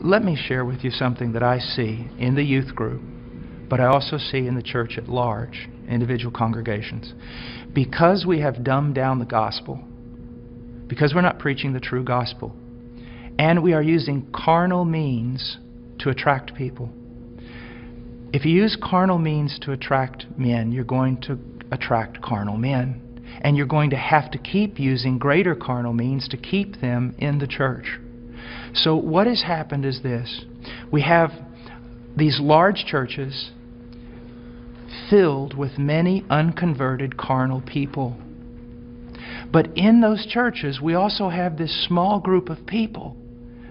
Let me share with you something that I see in the youth group, but I also see in the church at large, individual congregations. Because we have dumbed down the gospel, because we're not preaching the true gospel, and we are using carnal means to attract people. If you use carnal means to attract men, you're going to attract carnal men. And you're going to have to keep using greater carnal means to keep them in the church. So what has happened is this. We have these large churches filled with many unconverted carnal people. But in those churches, we also have this small group of people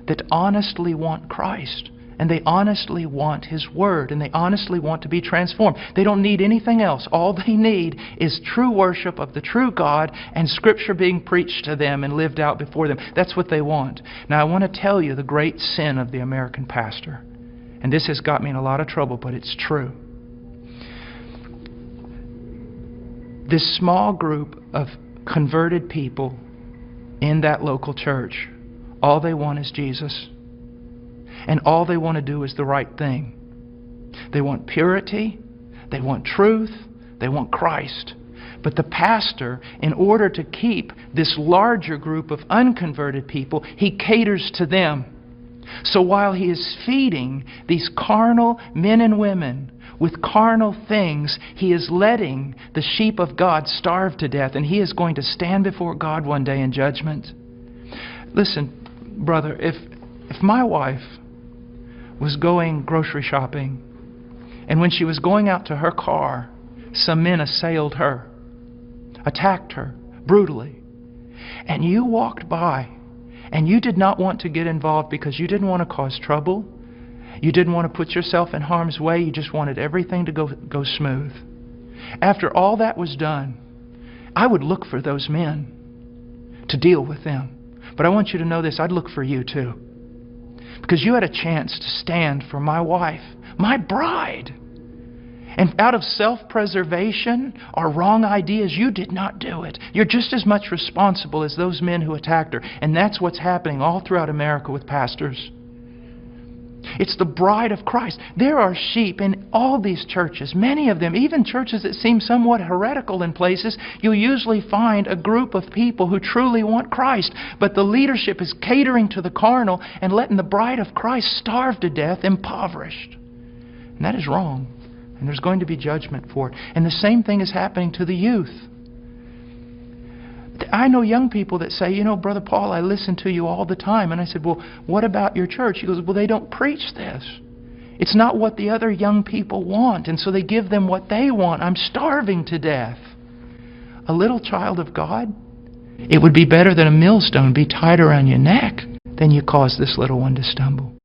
that honestly want Christ. And they honestly want His Word. And they honestly want to be transformed. They don't need anything else. All they need is true worship of the true God and Scripture being preached to them and lived out before them. That's what they want. Now I want to tell you the great sin of the American pastor. And this has got me in a lot of trouble, but it's true. This small group of converted people in that local church, all they want is Jesus. And all they want to do is the right thing. They want purity, they want truth, they want Christ. But the pastor, in order to keep this larger group of unconverted people, he caters to them. So while he is feeding these carnal men and women with carnal things, he is letting the sheep of God starve to death, and he is going to stand before God one day in judgment. Listen, brother, if my wife was going grocery shopping, and when she was going out to her car, some men assailed her, attacked her brutally, and you walked by, and you did not want to get involved because you didn't want to cause trouble, you didn't want to put yourself in harm's way, you just wanted everything to go smooth. After all that was done, I would look for those men to deal with them. But I want you to know this, I'd look for you too. Because you had a chance to stand for my wife, my bride. And out of self-preservation or wrong ideas, you did not do it. You're just as much responsible as those men who attacked her. And that's what's happening all throughout America with pastors. It's the bride of Christ. There are sheep in all these churches, many of them, even churches that seem somewhat heretical in places. You'll usually find a group of people who truly want Christ, but the leadership is catering to the carnal and letting the bride of Christ starve to death, impoverished. And that is wrong. And there's going to be judgment for it. And the same thing is happening to the youth. I know young people that say, you know, Brother Paul, I listen to you all the time. And I said, well, what about your church? He goes, well, they don't preach this. It's not what the other young people want. And so they give them what they want. I'm starving to death. A little child of God, it would be better that a millstone be tied around your neck than you cause this little one to stumble.